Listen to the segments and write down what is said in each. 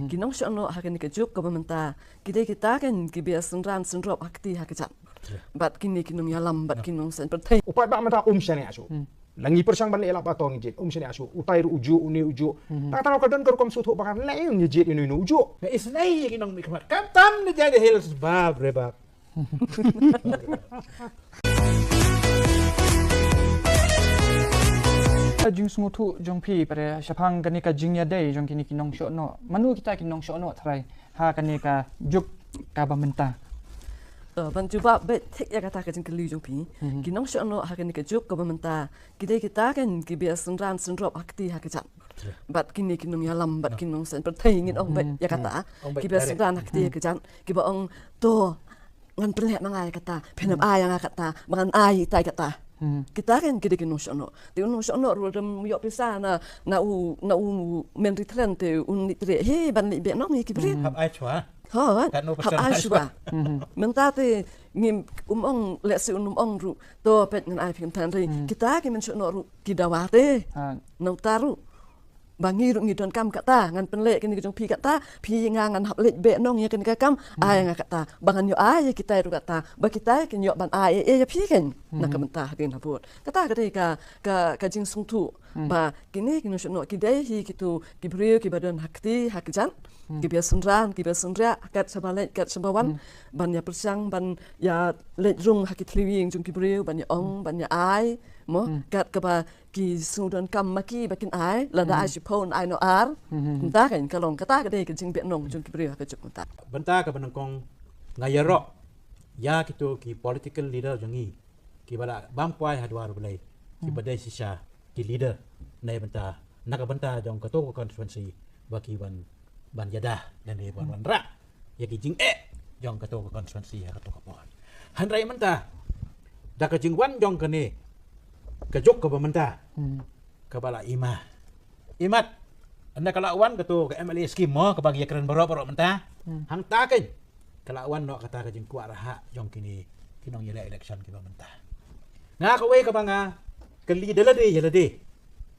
Ginong shono hakan ke juk governmenta kita kan kibiasan ran senrop hakti hakajat. Bat kini kinong yalam bat kinong sen pertai. Upai ba mata SNGI asu. Langi persang ban elak patong jit SNGI asu. Utai ru uju uni uju. Tak tahu kadon kerkom sutu bakar lain jit ini uju. SNGI kinong mikmat. KHAMTAM ni jadi hills bab rebab. Jing sungutu jong pi pada syapang kanika jingnya day jong kini kinong shono. Manu kita kinong shono try ha kanika juk kabamenta. Ban cuba bet tek ya kata kajing keli jong pi. Kinong shono hakan ke juk governmenta kita kan kibiasan ran senrop hakti hakajat. Bat kini kinong yalam bat kinong sen pertai ngin ong bet ya kata kibiasan ran hakti hakajat kiba ong to ngan pelek mangai kata penap yang kata mangan ai tai kata. Kita kan kita kinong shono. Ti unong shono rodem yok pisa na u menteri THLEN te unitre he ban ni be nok ni kibri. Hab ai chua. Ha, hab ai chua. Menta te ngim ong lek si ong ru to pet ngan ai phim tan ri. Kita ki men shono ru kidawate. Nau taru. Bangi ru ngidon kam kata ngan penlek kini jong pi kata pi ngan hab lek be nong ya kini kam ai nga kata bangan yo ai kita ru kata ba kita kin yo ban ai ya pi kan nak mentah din habut kata ka jing sung tu ba kini shono kidai hi kitu kibriu ki badan hakti hakjan ki biasan ran ki biasan ria kat sabalet kat sabawan ban ya persang ban ya lek rung hakit liwing jong kibriu ban ya ong ban ya ai mo kat ka ba ki sudan kam maki bakin ai lada ai sipon ai no ar ta kan kalong kata ka dei ka jing be nong jong kibriu ka juk ta Benta ka benengkong ngayaro ya kitu ki political leader jongi ki bala bampai hadwar belai ki badai sisa ki leader nai benta nak benta jong ketua konstituensi baki ban yadah dan ni ban ra ya ki jing jong ketua konstituensi ya ketua kapon hanrai benta dak ka jing wan jong kene kejuk ke benta ke bala imat anda kalau wan ketua ke MLA skim mo ke bagi keren borok benta hang taken kalau wan no kata ka jing kuat raha jong kini kinong yela election ki benta nga ka we ka banga ke leader lade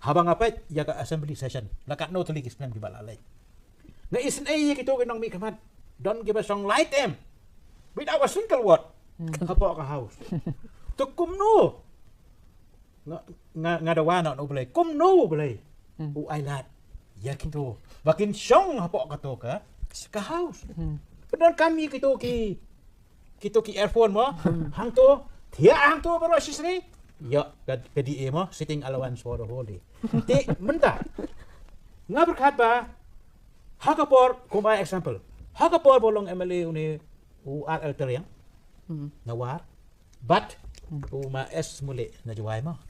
habang apa ya ka assembly session lakat no tuli kisnan ki bala lai nga SNGI ki to kinong mikmat don give us song light them without a single word kapok ka house tukum no nga dawa no boleh kum no boleh u ailat ya kinto bakin song hapok ka to ka house benar kami kita ki earphone mo hang to baru sisri ya ke di mo sitting allowance for the whole day ti menta nga berkat ba hakapor kumai example hakapor bolong MLA uni URL teriang nawar but uma es mule na juai mo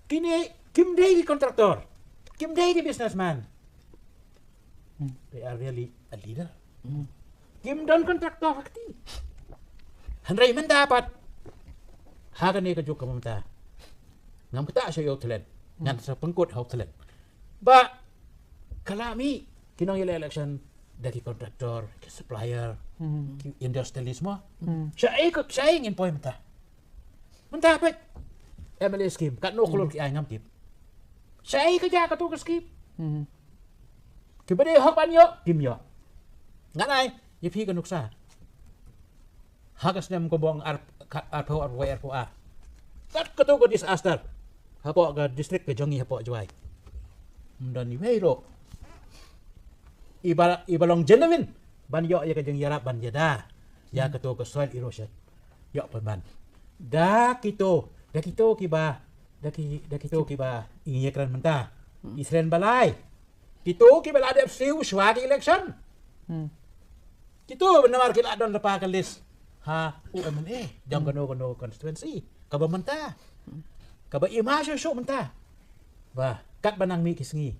kini kim day kontraktor kim day businessman they are really a leader kim don kontraktor hakti hanrai mendapat hagan ni kejuk kamta ngam kita sayo THLEN ngan sa pengkut hau THLEN ba kalami kinong yela election dari kontraktor ke supplier industrialisme saya ingin poin mentah apa MLA scheme kat no kolor ki ay ngam tip saya kerja ka tu ke scheme kibade hak pan yo kim yo nganai ye pi ka nuksa hagas nem ko bong arpo a kat ka tu ko disaster hapo ga district ke jongi hapo juai dan ni weiro ibalong genuine ban yo ye ka jeng yarap ban yada ya ka tu ko soil erosion yo ban da kito kiba ingekran mentah Israel balai kito kiba ada siu swagi election kito benar kila don lepa ke list ha UMNA jang kono constituency kaba mentah kaba image show mentah ba kat banang mi kisngi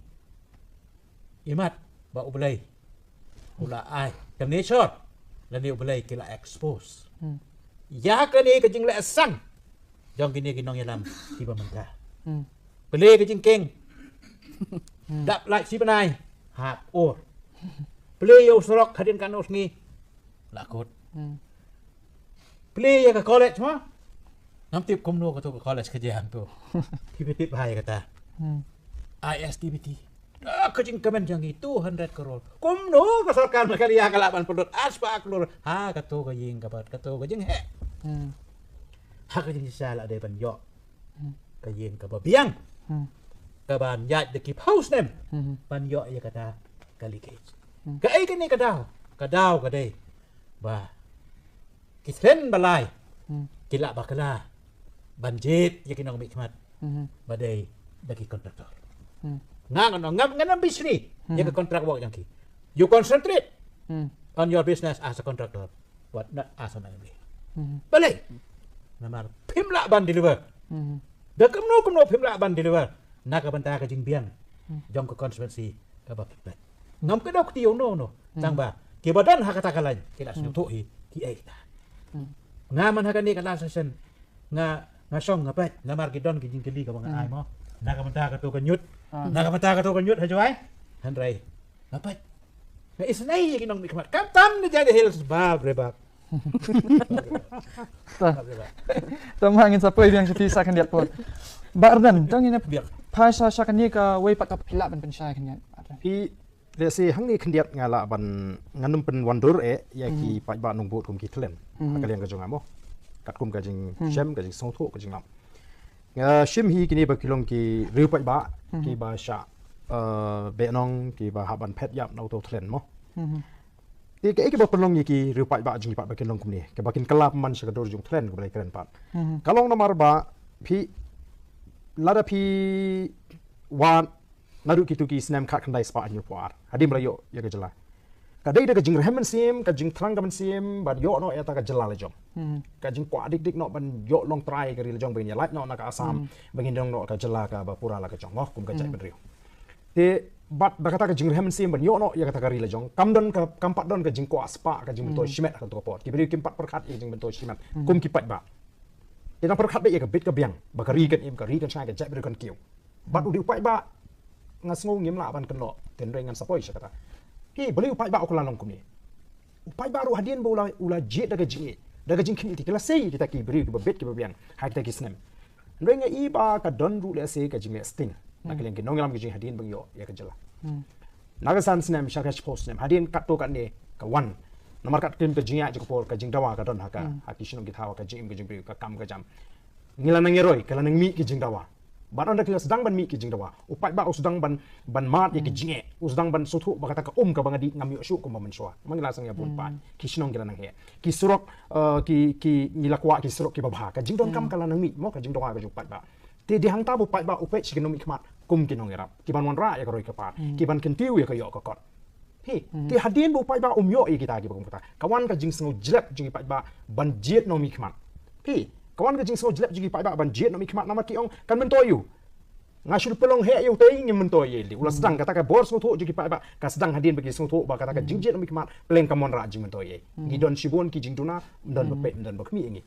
imat ba ublay ula ai kene shot lani ublay kila expose ya kani ke jing le sang jong kini kinong yalam si pementa beli ke jing keng dap like si penai ha or beli yo sorok hadin kan usni lakut beli ya ke college mah nam tip komno ke college kerja tu tip hai kata ISTBT Kajing kamen jangi 200 crore. Kumno ka sarkar makaliya kalaban pendot aspa klur. Ha kato ka jing kapat kato ka jing he. Ha ka jing sala de ban yo. Ka jing ka biang. Ka ban ya de ki house nem. Ban yo ya kata kali ke. Ka ai ka ni ka daw ka dei. Ba. Ki THLEN balai. Kila bakala. Banjit ya ki Nongmihkhmat. Ba dei daki kontraktor. Ngam bisnis, ya ke kontrak work yang ki. You concentrate on your business as a contractor, but not as an MBA. Balai, namar pimla ban deliver. Dah kemno pimla ban deliver. Nak bantah ke jing biang, jong ke konsumensi ke bapit. Ngam ke dok tiyo no, tangba. Ki badan hak kata lain, kila senyutu ki kita. Ngaman hak ni kala sesen, ngasong ngapet, namar gidon ki jing keli ke bangan ai mo. Nak bantah ke tu kenyut. Nak mata ka to kan yut hajuai handrai dapat na SNGI ki Nongmihkhmat KHAMTAM ni jadi hills bab rebab Tamangin sa pwede yang sa kan diat po. Bardan tang ina phasa sa kan ni ka way pat ka pila ban pensai kan diat. Pi lesi hang ni kendiat ngala ban nganum pen wandur ya ki pat ba nong bot kum ki THLEN akalian ka jong amo kat kum ka jing shem ka jing song tho ka jing lam shim hi kini ba kilong ki riu pat ba ki ba sha be nong ki ba haban pet yap nau to THLEN mo ti ke ba pelong ki riu pat ba jing pat ba kilong kum ni ke ba kin kelap man sha ka dor jung THLEN ko ba keren pat kalong nomor ba pi lada pi wan nadu kitu ki snam khat khandai spa anyu puar hadim rayo ya ka jela kadai da ka jing rehemen sim ka jing thrang ka sim ba yo no ya ta ka jela le jong ka jing kwa dik dik no ban yo long try ka ri le jong ben ya lait no na ka asam bangin dong no ka jela ka ba pura la ka jong kum ka jai ben riu te bat da kata ka jing rehemen sim ban yo no ya ka ta ka ri le jong kam don ka kam pat don ka jing kwa spa ka jing ben to shimet ka to pot ki beri kim pat per khat jing ben to shimet kum ki pat ba te na per khat be ya ka bit ka biang ba ka ri kan im ka ri kan sai ka jai ben kan kiu bat u di pat ba ngasngu ngim la ban kan lo ten rengan sapoi sha kata hi beli upai ba okulan long kumni upai baru hadian ba ula jet daga jing kimi ti kala sei kita ki beri ki bet ki biang ha kita ki snem renga i ba ka don ru le sei ka jing sting nakelen ki nongelam ki jing hadian bang yo ya ka jela naga san snem sha ka post snem hadian kat to kan ne ka wan nomor kat tim ka jing ya ka por ka jing dawa ka don ha ka ki shinong ki thawa ka jing beri ka kam ka jam ngilan ngeroi kala nang mi ki jing dawa ban anda kila sedang ban mi ki jing dawa upai ba sedang ban mat ya ki jinge sedang ban suthu ba kata ka ka bangadi ngami syu ko mamenswa mangila sang ya bun pa ki sinong kila nang he ki surok ki ngilakwa ki surok ki babha ka jing don kam kala nang mi mo ka jing dawa ka ju pai ba te di hang ta bu pai ba upai chi Nongmihkhmat kum ki nong erap ki ban wan ra ya ka roi ka pa ki ban ken tiu ya ka yo ka kot he ti hadin bu pai ba yo i kita ki ba kum kata kawan ka jing sengo jlep jing pai ba ban jet Nongmihkhmat he kawan ke jing so jelap jigi pai ba ban jet Nongmihkhmat nama ki ong kan mentoyu ngasul pelong he yu tei ngim mentoy li ulas sedang kata ka bor so tho jigi pai ba ka sedang hadin bagi so tho ba kata ka jing jet Nongmihkhmat peleng kamon ra jing mentoy ngidon sibon ki jing tuna dan bepet dan bakmi ngi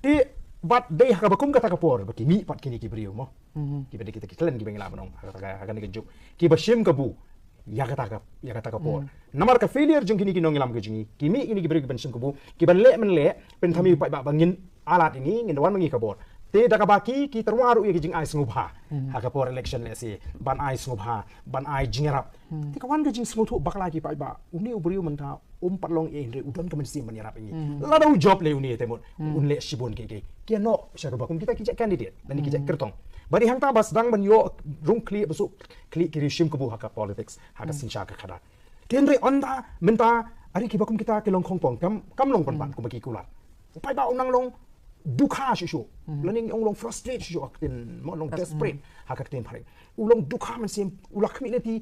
ti bat dei ha bakum kata ka por baki mi pat kini ki beriu mo ki bede kita ki THLEN ki bengila banong kata ka ni juk ki bashim ka bu ya kata ka por namar ka failure jung kini ki nongilam ke jingi kimi ini ki beri ban sim ka bu ki ban le men le pen thami pai ba bangin alat ini ngin wan mangi kabor te da kabaki ki terwaru ye jing ai sngubha ha ka por election le si ban ai sngubha ban ai jingerap te kawan ga jing snguthu bakla ki pai ba uni ubriu menta patlong e re udon ka mensim ban yarap ini la do job le uni temut un le sibon ki no sha ka bakum kita ki candidate dan ki kertong bari hang ta bas dang ban yo rung kli besuk kli ki rishim ku ha ka politics ha ka sinsha ka khada tenre onda menta ari ki bakum kita ke long khongpong kam long pan ku baki kulat pai ba unang long dukha shu learning ong long frustrate shu aktin mo long desperate hakaktin phare ulong dukha man sim ulak mi leti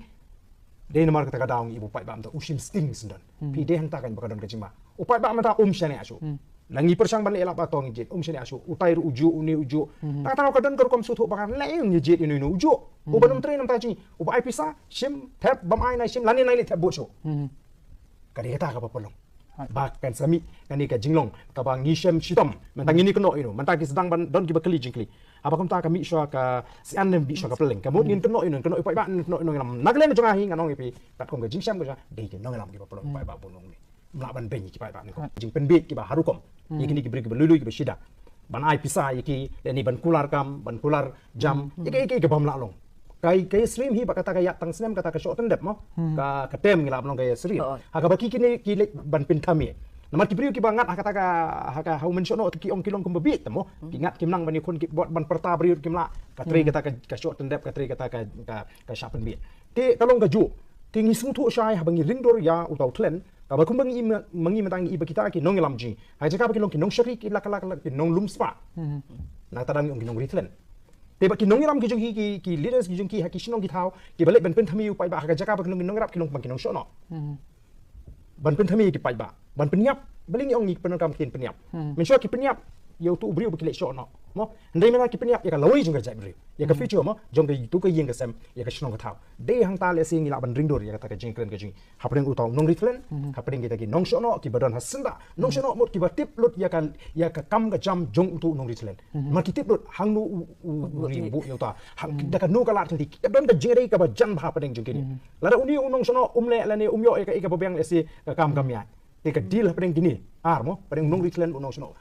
de namar kata daung ibu pai ba am ushim sting sundan pi de hang ta kan bakadon kajima upai ba am ta shane ashu nangi persang ban elap atong jit shane ashu utai ru uju uni uju ta ta kadon kor kom suthu bakar lain ni jit inu uju ubanum train nam ta ji ubai pisa shim thep bam ai na shim lani nai le thep bo shu kadi ta ka papolong bak kan sami kani ka jinglong ka bang ngisem shitom mentang ini keno inu mentang ki sedang ban don ki bakali jingkli apa kam ta ka mi swa ka si an bi swa ka peleng ka mot ngin keno ipai ba keno inu ngam naglen jonga hi nganong ipi kat kom ka jingsam ka de ki nong lam ki papolong pai ba bunong ni mla ban ben ki pai ba ni ko jing pen bi ki ba harukom ikini ki beri ki belulu ki besida ban ai pisa iki le ni ban kular kam ban kular jam iki ki bam la long Kai stream hi bakata kaya tang snem kata ka shot tendep mo ka tem ngila blong kaya stream haka baki kini kile ban pintami namat kibriu ki bangat kata ka hau menshono ki ong kilong kumbabit mo kingat kimnang bani kon ki buat ban perta briu kimla ka tri kata ka shot tendep ka tri kata ka shapen bi ti kalong ka ju tingi sungtu shai habangi ringdor ya utau THLEN ka ba kumbang mangi matang iba kita ki nong lamji ha jaka ba kilong ki nong shari ki lakala ki nong lumspa na tadang ong kinong THLEN te ba ki nong ram ki jong hi ki leaders ki jong ki ha ki shinong ki thau ki balek ban pen thami upai ba ha jaka ba kilong rap kilong ban kinong shono ban pen thami ki pai ba ban penyap beling ong ni penokam kin penyap mensho ki penyap yo tu brio bukile shono mo ndai mena ki penyap ya ka lawai jong ka jai brio ya ka future mo jong ka tu ka yeng ka sem ya ka shinong ka thau de hang ta le sing ila ban ring dor ya ka jing kren ka jing hapring utau nong THLEN hapring kita ki nong shono ki badan hasenda nong shono mot ki ba tip lut ya ka kam ka jam jong utu nong THLEN ma ki tip lut hang nu ring bu yo ta hang da ka no ka lat ti ka don ka jing ka ba jan ba hapring jong kini la uni nong shono umle la ne umyo ya ka ba bang le si ka kam ya te ka deal hapring kini mo padeng nong THLEN nong shono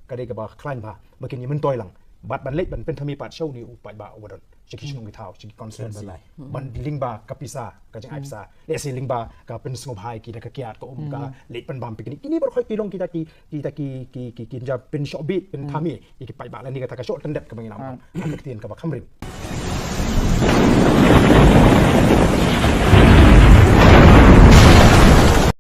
kadai ka ba klan ba makin ni mentoi lang bat ban lek ban pen thami pat show ni upai ba wadon siki shnong thau siki constituency ban lingba kapisa ka jang aipsa le si lingba ka pen sngop hai ki da ka kiat ko ka le pen bam pikini kini ber khoi kilong kita ki ja pen shop bit pen thami ki pai ba la ni ka ta ka shot tendep ka bang nam ka tien ka ba khamrin